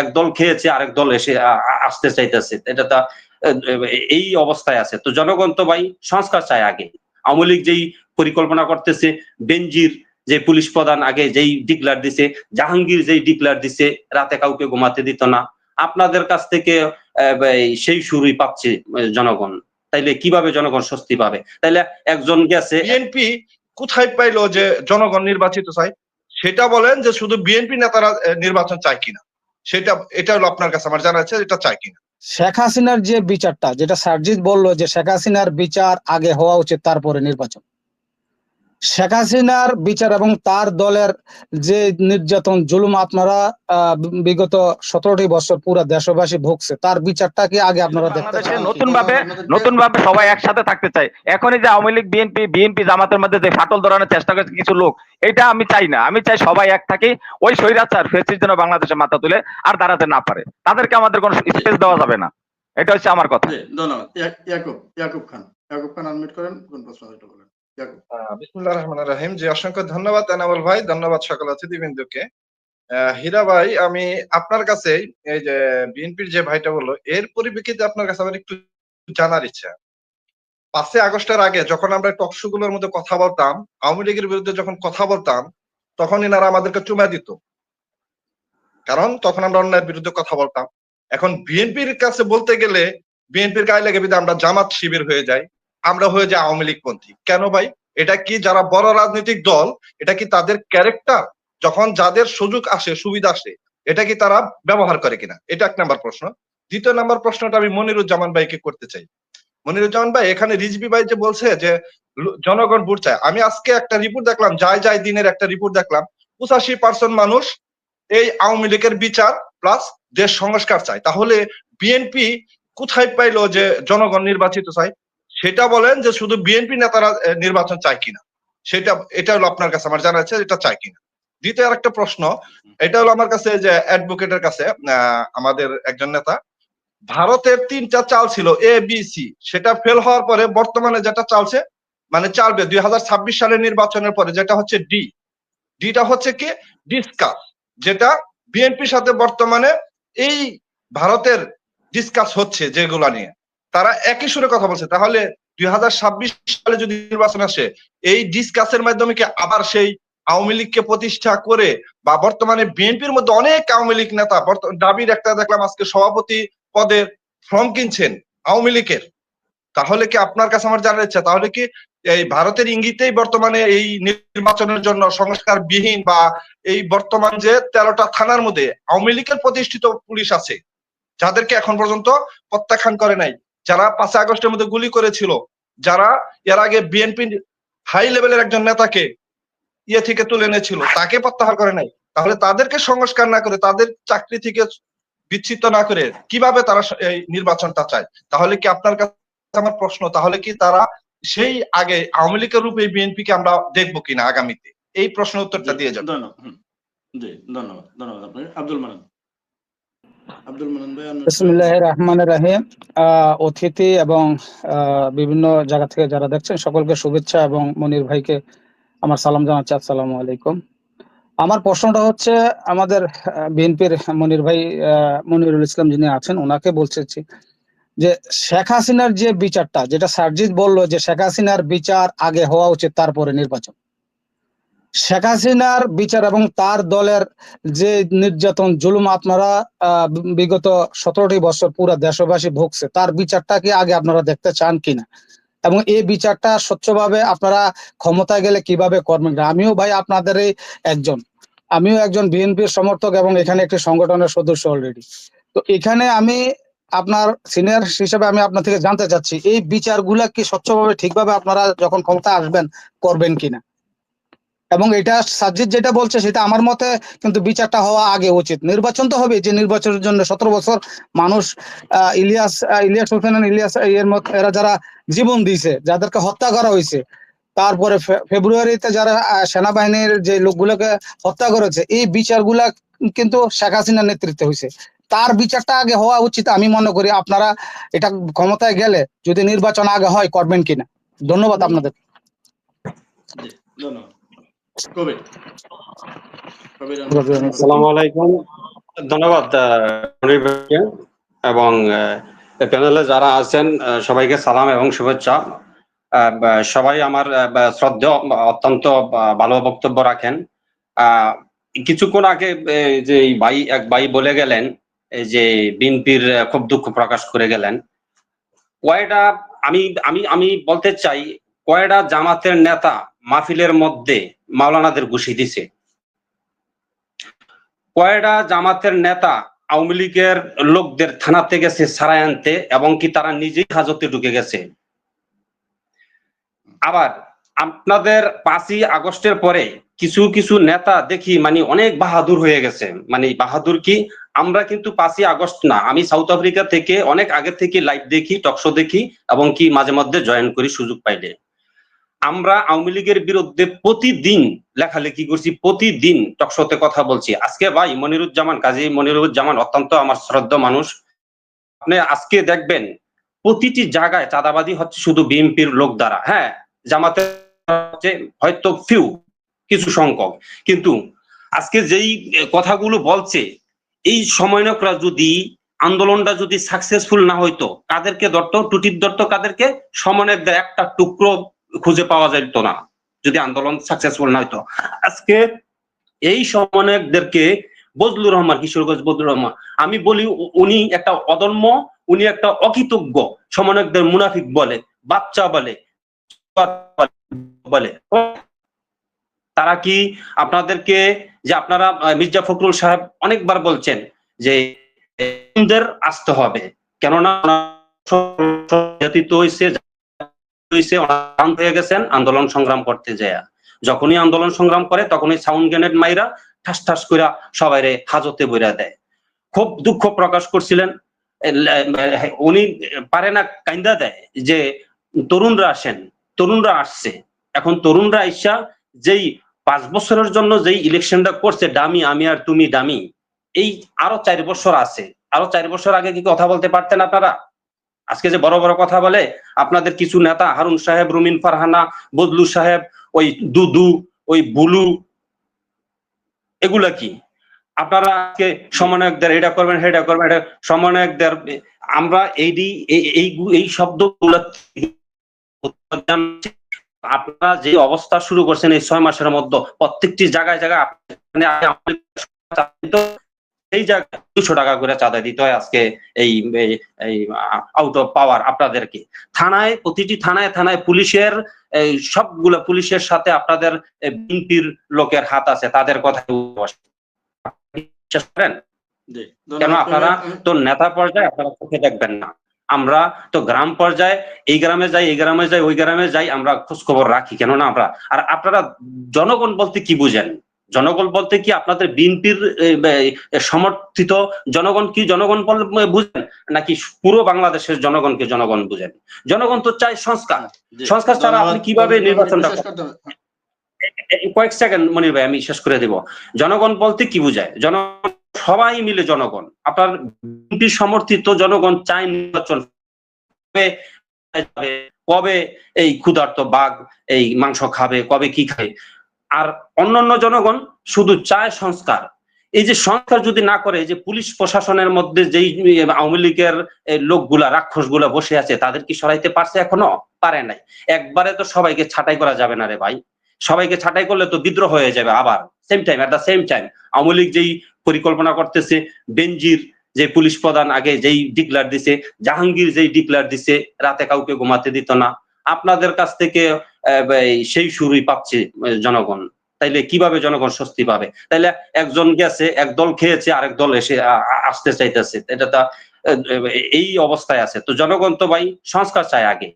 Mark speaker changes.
Speaker 1: একদল খেয়েছে আরেক দল এসে আসতে চাইতেছে, এটা তা এই অবস্থায় আছে। তো জনগণ তো ভাই সংস্কার চায় আগে। আওয়ামী লীগ যেই পরিকল্পনা করতেছে, বেনজির যে পুলিশ প্রধান আগে যেই ডিক্লার দিছে, জাহাঙ্গীর যেই ডিক্লার দিছে রাতে কাউকে ঘুমাতে দিত না, আপনাদের কাছ থেকে সেই শুরুই পাচ্ছে জনগণ। তাইলে কিভাবে জনগণ স্বস্তি পাবে? তাইলে একজন গেছে,
Speaker 2: বিএনপি কোথায় পাইলো যে জনগণ নির্বাচিত চাই? সেটা বলেন যে শুধু বিএনপি নেতারা নির্বাচন চায় কিনা, সেটা এটা হলো আপনার কাছে আমার জানা আছে, এটা চায় কিনা।
Speaker 3: শেখ হাসিনার যে বিচারটা, যেটা সার্জিৎ বললো যে শেখ হাসিনার বিচার আগে হওয়া উচিত তারপরে নির্বাচন, শেখ হাসিনার বিচার এবং তার দলের যে নির্যাতন জুলুম আপনারা বিগত 17টি বছর পুরো দেশবাসী ভুগছে, তার বিচারটা কি আগে আপনারা দেখতে চান?
Speaker 4: নতুন ভাবে সবাই একসাথে থাকতে চাই। এখনই যে আওয়ামী লীগ বিএনপি জামাতের মধ্যে যে ফাটল ধরানোর চেষ্টা করছে কিছু লোক, এটা আমি চাই না। আমি চাই সবাই এক থাকি, ওই স্বৈরাচার ফ্যাসিস্ট যেন বাংলাদেশে মাথা তুলে আর দাঁড়াতে না পারে, তাদেরকে আমাদের কোনো স্পেস দেওয়া যাবে না। এটা হচ্ছে আমার কথা।
Speaker 5: ধন্যবাদ। ইয়াকুব খান আনমিউট করেন, কোন প্রশ্ন বলেন।
Speaker 2: বিসমিল্লাহির রহমানির রহিম। জি, অসংখ্য ধন্যবাদ এনামুল ভাই, ধন্যবাদ সকল অতিথিবৃন্দকে। হীরা ভাই, আমি আপনার কাছে এই যে বিএনপির যে ভাইটা বললো, এর পরিপ্রেক্ষিতে আপনার কাছে আমার একটু জানার ইচ্ছা। 5 আগস্টের আগে যখন আমরা টকশো গুলোর মধ্যে কথা বলতাম, আওয়ামী লীগের বিরুদ্ধে যখন কথা বলতাম, তখন এনারা আমাদেরকে চুমা দিত, কারণ তখন আমরা অন্যায়ের বিরুদ্ধে কথা বলতাম। এখন বিএনপির কাছে বলতে গেলে বিএনপির গায়ে লেগে বিধে আমরা জামাত শিবির হয়ে যাই, আমরা হয়ে যাই আওয়ামী লীগ পন্থী। কেন ভাই? এটা কি যারা বড় রাজনৈতিক দল, এটা কি তাদের ক্যারেক্টার? যখন যাদের সুযোগ আসে, সুবিধা আসে, এটা কি তারা ব্যবহার করে কিনা? এটা 1 নাম্বার প্রশ্ন। 2 নাম্বার প্রশ্নটা আমি মনিরুজ্জামান ভাইকে করতে চাই। মনিরুজ্জামান ভাই, এখানে রিজভি ভাই যে বলছে যে জনগণ ভোট চায়, আমি আজকে একটা রিপোর্ট দেখলাম, যায় দিনের একটা রিপোর্ট দেখলাম, 85% মানুষ এই আওয়ামী লীগের বিচার প্লাস দেশ সংস্কার চায়। তাহলে বিএনপি কোথায় পাইলো যে জনগণ নির্বাচিত চায়? সেটা বলেন যে শুধু বিএনপি নেতারা নির্বাচন চায় কিনা, এটা হলো আপনার কাছে আমার জানা আছে, এটা চায় কিনা। দ্বিতীয় আরেকটা প্রশ্ন, এটা হলো আমার কাছে যে অ্যাডভোকেটের কাছে, আমাদের একজন নেতা, ভারতের 3টা চাল ছিল এ বি সি, সেটা ফেল হওয়ার পরে বর্তমানে যেটা চালছে, মানে চালবে 2026 সালের নির্বাচনের পরে, যেটা হচ্ছে ডিটা হচ্ছে কি ডিসকাস, যেটা বিএনপির সাথে বর্তমানে এই ভারতের ডিসকাস হচ্ছে, যেগুলা নিয়ে তারা একই সুরে কথা বলছে। তাহলে 2026 সালে যদি নির্বাচন আসে, এই ডিসকাসের মাধ্যমে কি আবার সেই আওয়ামী লীগকে প্রতিষ্ঠা করে, বা বর্তমানে বিএনপির মধ্যে অনেক আওয়ামী লীগ নেতা দাবির একটা দেখলাম আজকে সভাপতি পদের ফর্ম কিনছেন আওয়ামী লীগের, তাহলে কি আপনার কাছে আমার জানার ইচ্ছা, তাহলে কি এই ভারতের ইঙ্গিতেই বর্তমানে এই নির্বাচনের জন্য সংস্কার বিহীন, বা এই বর্তমান যে 13টা থানার মধ্যে আওয়ামী লীগের প্রতিষ্ঠিত পুলিশ আছে, যাদেরকে এখন পর্যন্ত প্রত্যাখ্যান করে নাই, যারা 5 আগস্টের মধ্যে গুলি করেছিল, যারা এর আগে বিএনপি হাই লেভেলের একজন নেতাকে ইয়ে থেকে তুলে এনেছিল, তাকে প্রত্যাহার করে নাই, তাহলে তাদেরকে সংস্কার না করে, তাদের চাকরি থেকে বিচ্ছিন্ন না করে কিভাবে তারা এই নির্বাচনটা চায়? তাহলে কি আপনার কাছে আমার প্রশ্ন, তাহলে কি তারা সেই আগে আওয়ামী লীগের রূপে বিএনপি কে আমরা দেখবো কিনা আগামীতে? এই প্রশ্নের উত্তরটা দিয়ে যান।
Speaker 5: ধন্যবাদ আপনাকে। আব্দুল মান্নান ভাই।
Speaker 3: বিসমিল্লাহির রহমানির রহিম। অতিথি এবং বিভিন্ন জায়গা থেকে যারা দেখছেন সকলকে শুভেচ্ছা, এবং মনির ভাইকে আমার সালাম জানাচ্ছি, আসসালামু আলাইকুম। আমার প্রশ্নটা হচ্ছে আমাদের বিএনপির মনির ভাই, মনিরুল ইসলাম যিনি আছেন, ওনাকে বলছি যে শেখ হাসিনার যে বিচারটা, যেটা সার্জিৎ বললো যে শেখ হাসিনার বিচার আগে হওয়া উচিত তারপরে নির্বাচন, শেখ হাসিনার বিচার এবং তার দলের যে নির্যাতন জুলুম আপনারা বিগত 17টি বছর পুরো দেশবাসী ভুগছে, তার বিচারটা কি আগে আপনারা দেখতে চান কিনা, এবং এই বিচারটা স্বচ্ছভাবে আপনারা ক্ষমতায় গেলে কিভাবে করবেন? আমিও ভাই আপনাদেরই একজন, আমিও একজন বিএনপির সমর্থক এবং এখানে একটি সংগঠনের সদস্য অলরেডি। তো এখানে আমি আপনার সিনিয়র হিসেবে আমি আপনার থেকে জানতে চাচ্ছি, এই বিচারগুলা কি স্বচ্ছভাবে ঠিকভাবে আপনারা যখন ক্ষমতা আসবেন করবেন কিনা? এবং এটা সাজ্জিদ যেটা বলছে সেটা আমার মতে কিন্তু বিচারটা হওয়া আগে উচিত। নির্বাচন তো হবে, যে নির্বাচনের জন্য 17 বছর মানুষ ইলিয়াস হোসেন এর মত এরা যারা জীবন দিয়েছে, যাদেরকে হত্যা করা হয়েছে, তারপরে ফেব্রুয়ারিতে যারা সেনাবাহিনীর যে লোকগুলোকে হত্যা করেছে, এই বিচারগুলা কিন্তু শেখ হাসিনার নেতৃত্বে হয়েছে। তার বিচারটা আগে হওয়া উচিত আমি মনে করি। আপনারা এটা ক্ষমতায় গেলে যদি নির্বাচন আগে হয় করবেন কিনা? ধন্যবাদ আপনাদের।
Speaker 6: আসসালামু আলাইকুম।
Speaker 1: ধন্যবাদ মনির ভাইকে এবং প্যানেলে যারা আছেন সবাইকে সালাম এবং শুভেচ্ছা। সবাই আমার শ্রদ্ধেয়, অত্যন্ত ভালো বক্তব্য রাখেন। কিছুক্ষণ আগে যে এক ভাই বলে গেলেন যে বিএনপির খুব দুঃখ প্রকাশ করে গেলেন। কয়টা আমি আমি আমি বলতে চাই, কয়টা জামাতের নেতা মাহফিলের মধ্যে মাওলানাদের ঘুষি দিছে? কয়টা জামাতের নেতা আওয়ামী লীগের লোকদের থানাতে গেছে ছাড়াই আনতে এবং কি তারা নিজেই হাজতে ঢুকে গেছে? আবার আপনাদের 5ই আগস্টের পরে কিছু কিছু নেতা দেখি মানে অনেক বাহাদুর হয়ে গেছে। মানে বাহাদুর কি, আমরা কিন্তু 5ই আগস্ট না, আমি সাউথ আফ্রিকা থেকে অনেক আগে থেকে লাইভ দেখি, টকশো দেখি এবং কি মাঝে মধ্যে জয়েন করি সুযোগ পাইলে। আমরা আওয়ামী লীগের বিরুদ্ধে প্রতিদিন লেখালেখি করছি, প্রতিদিন টকশোতে কথা বলছি। আজকে ভাই মনিরুজ্জামান, কাজী মনিরুজ্জামান অত্যন্ত আমার শ্রদ্ধা মানুষ, আপনি আজকে দেখবেন প্রতিটি জায়গায় চাঁদাবাদী হচ্ছে শুধু বিএনপির লোক দ্বারা। হ্যাঁ, জামাতে হয়তো ফিউ কিছু সংখ্যক, কিন্তু আজকে যেই কথাগুলো বলছে, এই সমন্বয়করা যদি আন্দোলনটা যদি সাকসেসফুল না হইতো, কাদেরকে ধরতো? টুটির ধরতো কাদেরকে? সমন্বয়কদের একটা টুকরো খুঁজে পাওয়া যেত না যদি আন্দোলন সাকসেসফুল না হইতো। আজকে এই সমন্বয়কদেরকে বজলুর রহমান, কিশোরগঞ্জ বজলুর রহমান, আমি বলি উনি একটা অদম্য, উনি একটা অকৃতজ্ঞ, সমন্বয়কদের মুনাফিক বলে, বাচ্চা বলে। তারা কি আপনাদেরকে, যে আপনারা মির্জা ফখরুল সাহেব অনেকবার বলছেন যে আসতে হবে, কেননা হয়ে গেছেন আন্দোলন সংগ্রাম করতে যায়। যখনই আন্দোলন সংগ্রাম করে তখনই সাউন্ড গ্রেনেড মাইরা ঠাস ঠাস করে সবাই হাজতে বইরা দেয়। খুব দুঃখ প্রকাশ করছিলেন উনি, পারে না কাইন্দা দেয় যে তরুণরা আসেন, তরুণরা আসছে। এখন তরুণরা আইসা যেই 5 বছরের জন্য যেই ইলেকশনটা করছে, ডামি আমি আর তুমি ডামি, এই আরো 4 বছর আছে। আরো 4 বছর আগে কি কথা বলতে পারতেন আপনারা? আজকে যে বড় বড় কথা বলে আপনাদের কিছু নেতা, হারুন সাহেব, রুমিন ফারহানা, বদলু সাহেব, ওই দুদু, ওই বুলু, এগুলা কি? আপনারা আজকে সমন্বয়কদের এটা করবেন সেটা করবেন, এটা সমন্বয়কদের আমরা এই শব্দগুলো আপনারা যে অবস্থা শুরু করছেন এই 6 মাসের মধ্যে, প্রত্যেকটি জায়গায় জায়গায় এই জায়গায় 200 টাকা করে চাঁদা দিতে হয় আজকে এই আউট অফ পাওয়ার আপনাদেরকে। থানায়, প্রতিটি থানায় থানায় পুলিশের সবগুলো পুলিশের সাথে আপনাদের বিএনপির লোকের হাত আছে, তাদের কথা বিশ্বাস করেন? কেন আপনারা তো নেতা পর্যায়ে আপনারা চোখে দেখবেন না, আমরা তো গ্রাম পর্যায়ে এই গ্রামে যাই, এই গ্রামে যাই, ওই গ্রামে যাই, আমরা খোঁজ খবর রাখি, কেননা আমরা। আর আপনারা জনগণ বলতে কি বুঝেন? জনগণ বলতে কি আপনাদের বিএনপির সমর্থিত জনগণ কি জনগণ বুঝেন, নাকি পুরো বাংলাদেশের জনগণকে জনগণ বুঝেন? জনগণ তো চাই সংস্কার, সংস্কার ছাড়া আপনি কিভাবে নির্বাচনটা করবেন? কয়েক সেকেন্ড মনির ভাই, আমি শেষ করে দেব। জনগণ বলতে কি বুঝায়? জনগণ সবাই মিলে জনগণ, আপনার বিএনপি সমর্থিত জনগণ চায় নির্বাচন। কবে এই ক্ষুধার্ত বাঘ এই মাংস খাবে, কবে কি খাবে? আর অন্যান্য জনগণ শুধু চায় সংস্কার। এই যে সংস্কার যদি না করে, যে পুলিশ প্রশাসনের মধ্যে যেই আওয়ামী লীগের লোকগুলা, রাক্ষসগুলা বসে আছে, তাদের কি সরাইতে পারছে? এখনো পারে নাই। একবারে তো সবাইকে ছাঁটাই করা যাবে না রে ভাই, সবাইকে ছাঁটাই করলে তো বিদ্রোহ হয়ে যাবে আবার। Same time, at the same time Awami League যেই পরিকল্পনা করতেছে, বেনজির যে পুলিশ প্রধান আগে যেই ডিক্লার দিছে, জাহাঙ্গীর যেই ডিক্লার দিছে, রাতে কাউকে ঘুমাতে দিত না, আপনাদের কাছ থেকে সেই শুরুই পাচ্ছে জনগণ। তাইলে কিভাবে জনগণ স্বস্তি পাবে? তাইলে একজন গেছে, এক দল খেয়েছে, আরেক দল এসে আসতে চাইতেছে, এটা তা এই অবস্থায় আছে। তো জনগণ তো ভাই সংস্কার চায় আগে।